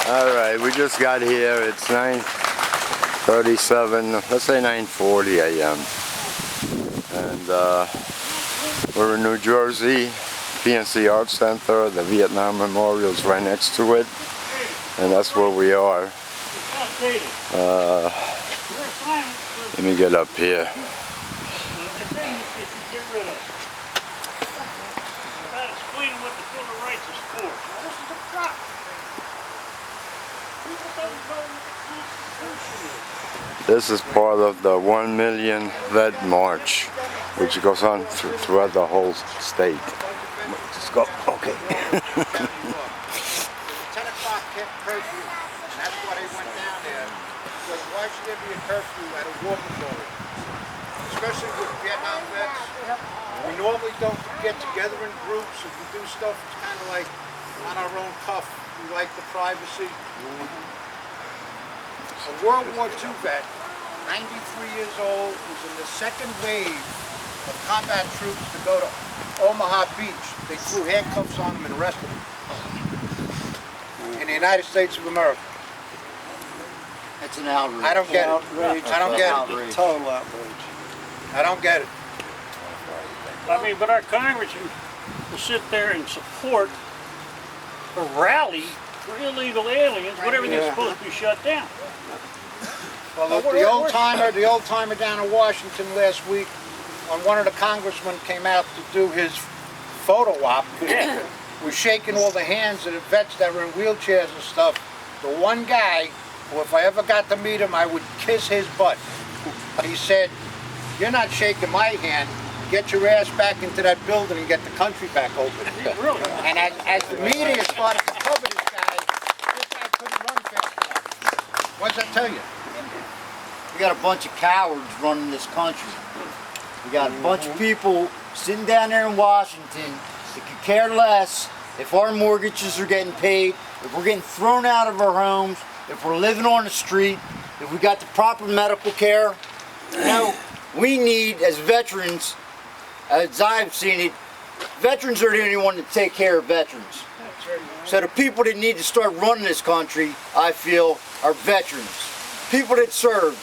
Alright, we just got here. It's 9:37, let's say 9:40 a.m. And we're in New Jersey, PNC Arts Center. The Vietnam Memorial's right next to it. And that's where we are. Let me get up here. This is part of the 1 million vet march, which goes on throughout the whole state. Let's go. Okay. 10 o'clock kept curfew. That's why they went down there. Because why should there be a curfew at a war memorial? Especially with Vietnam vets. We normally don't get together in groups. If we do stuff, it's kind of like on our own cuff. We like the privacy. A World War II vet, 93 years old, was in the second wave of combat troops to go to Omaha Beach. They threw handcuffs on him and arrested him. In the United States of America. That's an outrage. I don't get it. I don't get it. Total outrage. I don't get it. I mean, but our congressman will sit there and support or rally for illegal aliens when everything's supposed to be shut down. Well, the old timer down in Washington last week, when one of the congressmen came out to do his photo op, was shaking all the hands of the vets that were in wheelchairs and stuff. The one guy, who if I ever got to meet him, I would kiss his butt. He said, "You're not shaking my hand. Get your ass back into that building and get the country back open." Really? And as the media started to cover this guy couldn't run fast enough. What's that tell you? We got a bunch of cowards running this country. We got a bunch of people sitting down there in Washington that could care less if our mortgages are getting paid, if we're getting thrown out of our homes, if we're living on the street, if we got the proper medical care. You know, we need, as veterans, as I've seen it, veterans are the only one to take care of veterans. So the people that need to start running this country, I feel, are veterans. People that served.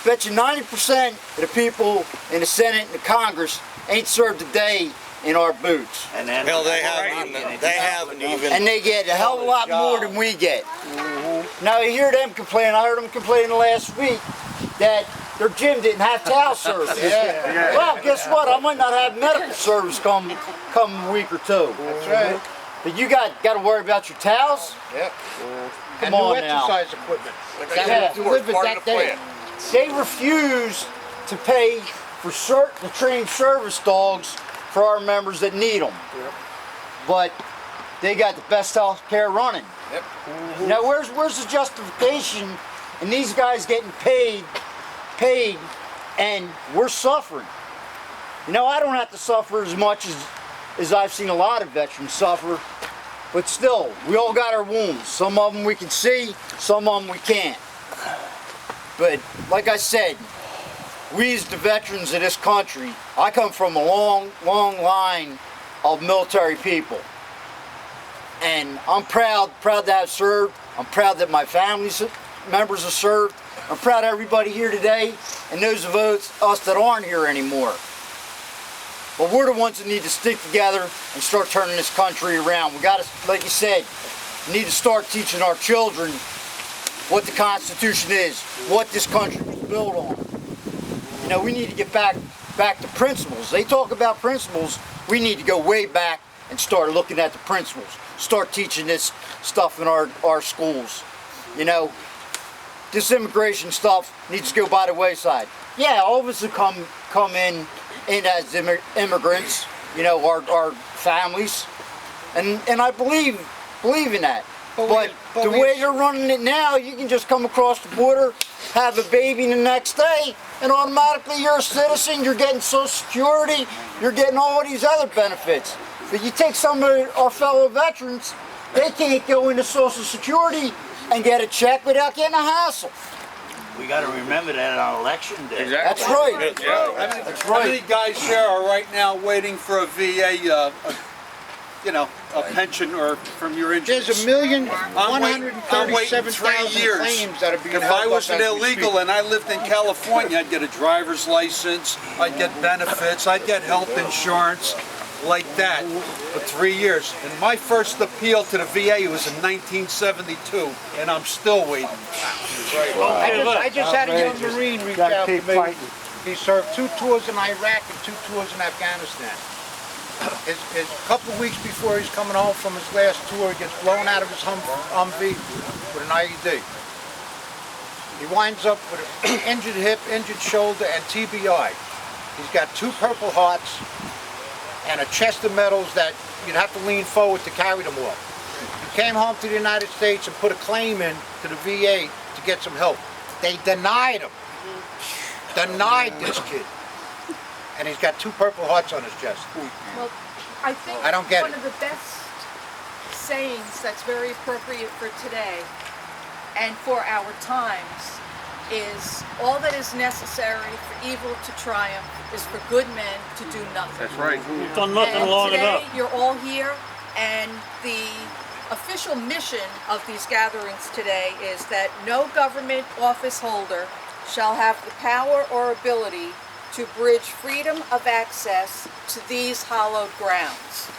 Bet you 90% of the people in the Senate and the Congress ain't served a day in our boots. And then, hell, they haven't even. And they get a hell of a lot more than we get. Now you hear them complain. I heard them complaining last week that their gym didn't have towel service. Well, guess what? I might not have medical service come a week or two. That's right. But you got to worry about your towels. Yep. Come and on new now. exercise equipment. Delivered that day. They refuse to pay for the trained service dogs for our members that need them. Yep. But they got the best health care running. Yep. Now where's the justification in these guys getting paid and we're suffering? You know, I don't have to suffer as much as I've seen a lot of veterans suffer, but still, we all got our wounds. Some of them we can see, some of them we can't. But like I said, we as the veterans of this country, I come from a long line of military people. And I'm proud to have served. I'm proud that my family's members have served. I'm proud of everybody here today and those of us that aren't here anymore. But we're the ones that need to stick together and start turning this country around. We got to, like you said, need to start teaching our children what the Constitution is, what this country was built on. You know, we need to get back to principles. They talk about principles. We need to go way back and start looking at the principles. Start teaching this stuff in our schools. You know, this immigration stuff needs to go by the wayside. Yeah, all of us have come in as immigrants. You know, our families, and I believe in that. But the way they're running it now, you can just come across the border, have a baby the next day, and automatically you're a citizen, you're getting Social Security, you're getting all these other benefits. But you take some of our fellow veterans, they can't go into Social Security and get a check without getting a hassle. We got to remember that on election day. Exactly. That's right. That's right. How many guys here are right now waiting for a VA, a pension or from your injuries. There's 1,137,000 claims that are being If held I up was an as we illegal speak. and I lived in California, I'd get a driver's license, I'd get benefits, I'd get health insurance, like that, for 3 years. And my first appeal to the VA was in 1972, and I'm still waiting. I just had a young Marine reach out to me. He served 2 tours in Iraq and 2 tours in Afghanistan. A couple of weeks before he's coming home from his last tour, he gets blown out of his Humvee with an IED. He winds up with an injured hip, injured shoulder, and TBI. He's got 2 Purple Hearts and a chest of medals that you'd have to lean forward to carry them off. He came home to the United States and put a claim in to the VA to get some help. They denied him. Denied this kid. And he's got 2 Purple Hearts on his chest. Well, I think I don't get one it. of the best sayings that's very appropriate for today and for our times is all that is necessary for evil to triumph is for good men to do nothing. That's right. We've done nothing And long today, enough. you're all here, and the official mission of these gatherings today is that no government office holder shall have the power or ability to bridge freedom of access to these hallowed grounds.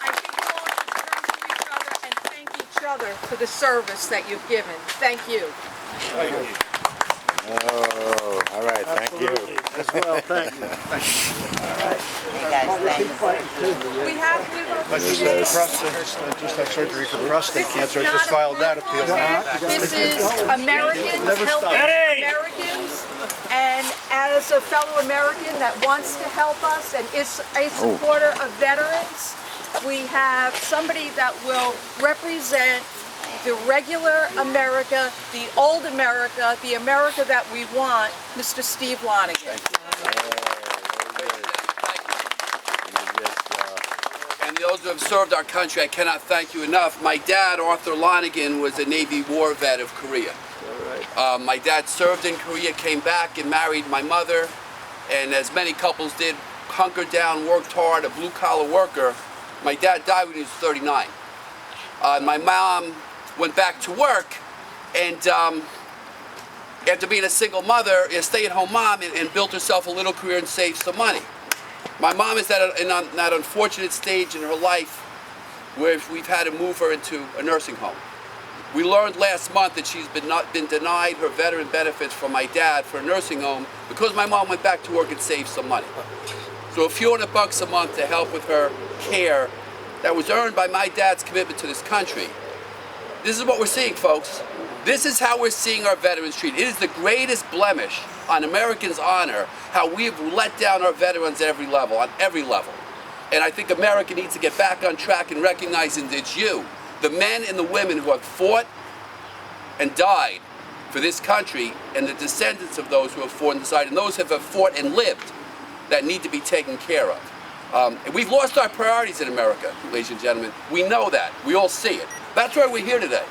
I think you all should turn to each other and thank each other for the service that you've given. Thank you. Oh, all right, thank you. As well, thank you. We have Just had surgery for prostate cancer. I just filed that appeal. This is Americans helping Eddie! Americans, and as a fellow American that wants to help us and is a supporter of veterans, we have somebody that will represent the regular America, the old America, the America that we want, Mr. Steve Lonegan. And those who have served our country, I cannot thank you enough. My dad, Arthur Lonegan, was a Navy war vet of Korea. My dad served in Korea, came back and married my mother, and as many couples did, hunkered down, worked hard, a blue-collar worker. My dad died when he was 39. My mom went back to work, and after being a single mother, a stay-at-home mom, and built herself a little career and saved some money. My mom is at that unfortunate stage in her life where we've had to move her into a nursing home. We learned last month that she's been denied her veteran benefits from my dad for a nursing home because my mom went back to work and saved some money. So a few $100 a month to help with her care that was earned by my dad's commitment to this country. This is what we're seeing, folks. This is how we're seeing our veterans treated. It is the greatest blemish on Americans' honor, how we have let down our veterans at every level, on every level. And I think America needs to get back on track and recognizing that it's you, the men and the women who have fought and died for this country, and the descendants of those who have fought and died, and those who have fought and lived, that need to be taken care of. And we've lost our priorities in America, ladies and gentlemen. We know that. We all see it. That's why we're here today.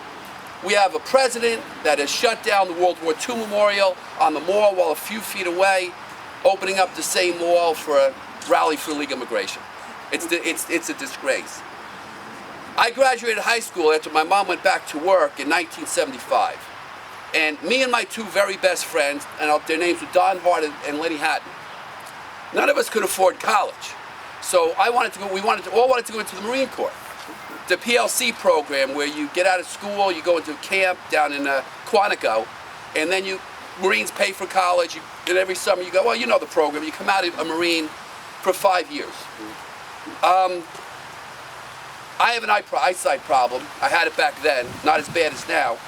We have a president that has shut down the World War II Memorial on the mall while a few feet away, opening up the same mall for a rally for legal immigration. It's a disgrace. I graduated high school after my mom went back to work in 1975. And me and my 2 very best friends, and their names were Don Hart and Lenny Hatton, none of us could afford college. So we all wanted to go into the Marine Corps. The PLC program where you get out of school, you go into camp down in Quantico, and then Marines pay for college, and every summer you go, well, you know the program, you come out a Marine for 5 years. I have an eyesight problem. I had it back then, not as bad as now,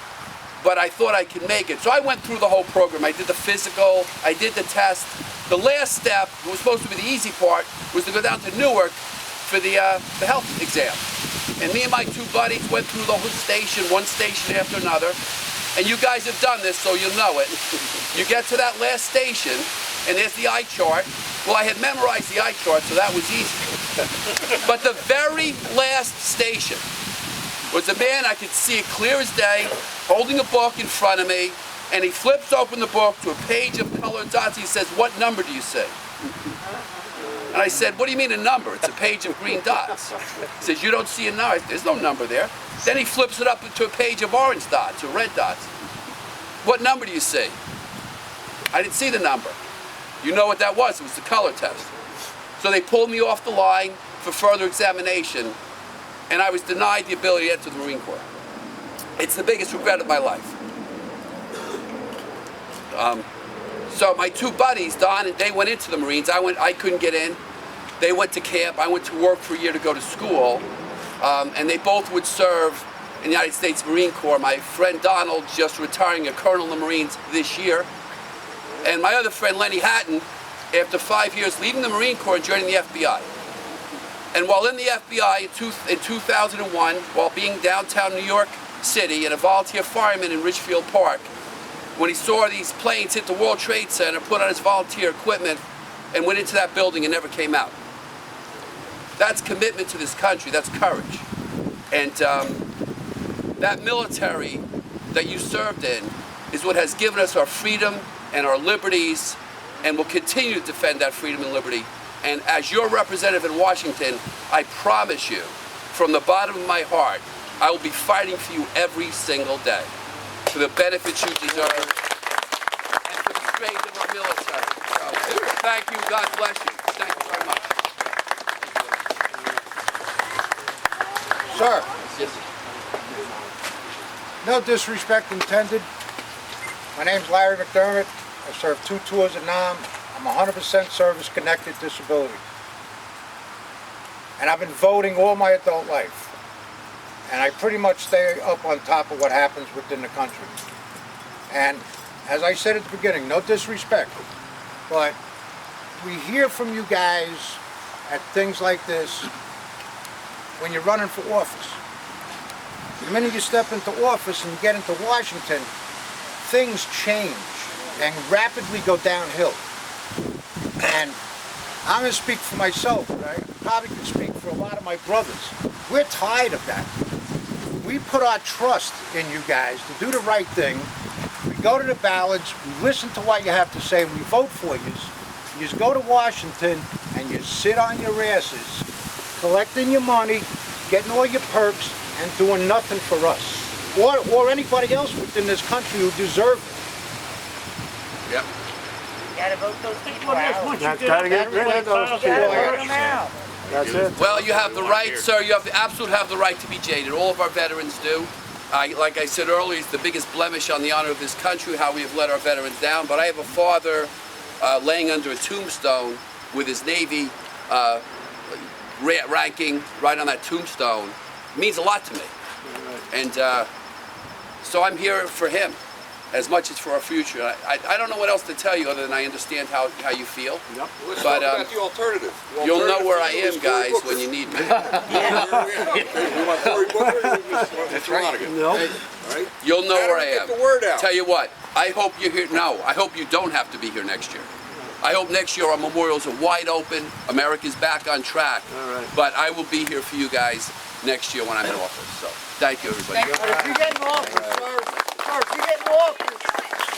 but I thought I could make it. So I went through the whole program. I did the physical, I did the test. The last step, it was supposed to be the easy part, was to go down to Newark for the health exam. And me and my 2 buddies went through the whole station, one station after another. And you guys have done this, so you'll know it. You get to that last station, and there's the eye chart. Well, I had memorized the eye chart, so that was easy. But the very last station was a man I could see it clear as day, holding a book in front of me, and he flips open the book to a page of colored dots. He says, "What number do you see?" And I said, what do you mean a number? It's a page of green dots. He says, you don't see a number. There's no number there. Then he flips it up into a page of orange dots or red dots. What number do you see? I didn't see the number. You know what that was? It was the color test. So they pulled me off the line for further examination, and I was denied the ability to enter the Marine Corps. It's the biggest regret of my life. So my two buddies, Don, and they went into the Marines. I couldn't get in. They went to camp. I went to work for a year to go to school. And they both would serve in the United States Marine Corps. My friend Donald just retiring a colonel in the Marines this year. And my other friend Lenny Hatton, after 5 years leaving the Marine Corps and joining the FBI. And while in the FBI in 2001, while being downtown New York City and a volunteer fireman in Ridgefield Park, when he saw these planes hit the World Trade Center, put on his volunteer equipment, and went into that building and never came out. That's commitment to this country, that's courage. And that military that you served in is what has given us our freedom and our liberties, and will continue to defend that freedom and liberty. And as your representative in Washington, I promise you, from the bottom of my heart, I will be fighting for you every single day, for the benefits you deserve, and for the strength of our military. So, thank you, God bless you. Thank you very much. Sir, no disrespect intended. My name's Larry McDermott. I served 2 tours of Nam. I'm 100% service-connected disability. And I've been voting all my adult life. And I pretty much stay up on top of what happens within the country. And as I said at the beginning, no disrespect, but we hear from you guys at things like this when you're running for office. The minute you step into office and you get into Washington, things change and rapidly go downhill. And I'm going to speak for myself, but I probably could speak for a lot of my brothers. We're tired of that. We put our trust in you guys to do the right thing. We go to the ballots, we listen to what you have to say, we vote for you. You just go to Washington and you sit on your asses, collecting your money, getting all your perks, and doing nothing for us. Or anybody else within this country who deserves it. Yep. You gotta vote those people out. Once That's you gotta get get rid of those You gotta vote them out. That's it. Well, you have the right, sir. You have the absolute have the right to be jaded. All of our veterans do. Like I said earlier, it's the biggest blemish on the honor of this country, how we have let our veterans down. But I have a father laying under a tombstone with his Navy ranking right on that tombstone. It means a lot to me. And so I'm here for him as much as for our future. I don't know what else to tell you other than I understand how you feel. Yep. Let's But, talk about the alternative. The You'll know alternative where I to am, guys, when you need me. You want Cory Booker? That's right. No. Right? You'll know How do where we I am. get the word out? Tell you what, I hope you're here. No, I hope you don't have to be here next year. I hope next year our memorials are wide open, America's back on track. All right. But I will be here for you guys next year when I'm in office. So thank you, everybody. But if you get in office, sir, if you get in office,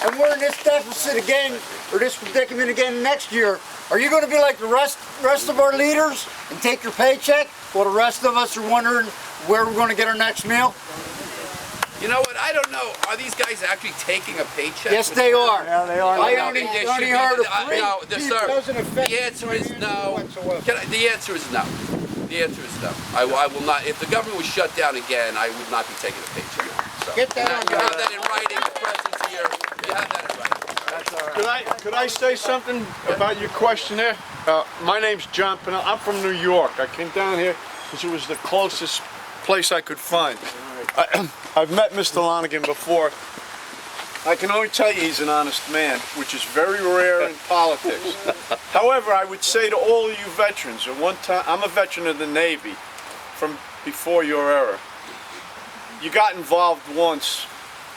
and we're in this deficit again, or this predicament again next year, are you going to be like the rest of our leaders and take your paycheck, while the rest of us are wondering where we're going to get our next meal? You know what? I don't know. Are these guys actually taking a paycheck? Yes, they are. Yeah, they are. I No, only there should be- heard of three. No, sir. doesn't affect The answer is no. whatsoever. The answer is no. The answer is no. I will not. If the government was shut down again, I would not be taking a paycheck. So. Get that on You have that in writing. The president's here. You have that in writing. Could I say something about your question there? My name's John Pennell. I'm from New York. I came down here because it was the closest place I could find. I've met Mr. Lonegan before. I can only tell you he's an honest man, which is very rare in politics. However, I would say to all of you veterans, at one time, I'm a veteran of the Navy from before your era. You got involved once,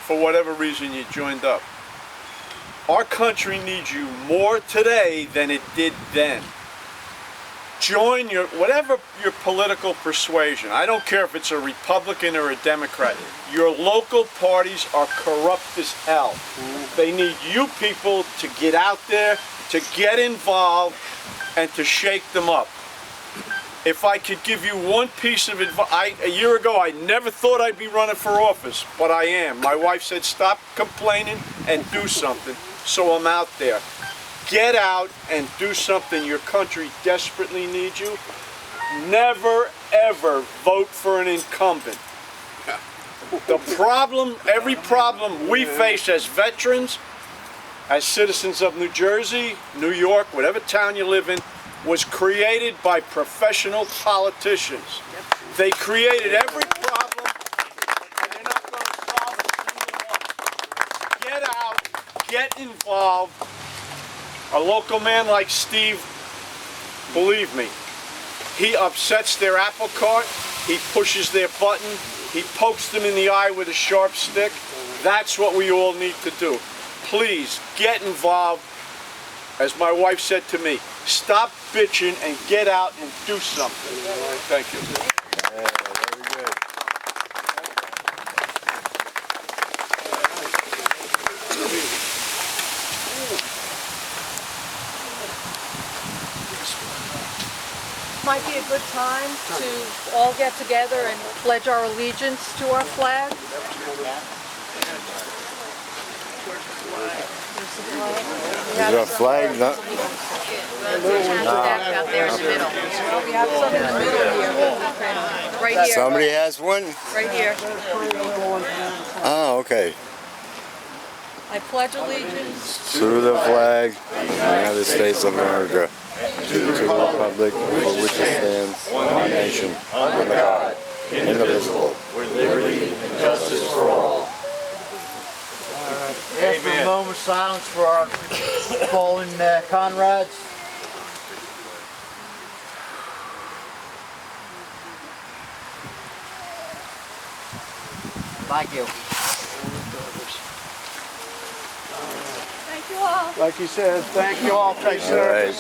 for whatever reason you joined up. Our country needs you more today than it did then. Join whatever your political persuasion. I don't care if it's a Republican or a Democrat. Your local parties are corrupt as hell. They need you people to get out there, to get involved, and to shake them up. If I could give you one piece of advice, a year ago I never thought I'd be running for office, but I am. My wife said stop complaining and do something, so I'm out there. Get out and do something. Your country desperately needs you. Never ever vote for an incumbent. The problem, every problem we face as veterans, as citizens of New Jersey, New York, whatever town you live in, was created by professional politicians. They created every problem, and they're not going to solve a single one. Get out, get involved. A local man like Steve, believe me, he upsets their apple cart, he pushes their button, he pokes them in the eye with a sharp stick. That's what we all need to do. Please get involved. As my wife said to me, stop bitching and get out and do something. Thank you. Yeah, very good. Might be a good time to all get together and pledge our allegiance to our flag. Is there a flag? No. Out there in the middle. We have some in the middle here. Right here. Somebody has one? Right here. Oh, okay. I pledge allegiance To the flag of the United States of America, to the republic for which it stands, one nation, under God, indivisible, with liberty and justice for all. Ask for a moment of silence for our fallen comrades. Thank you. Thank you all. Like you said, thank you all. Take All care. right.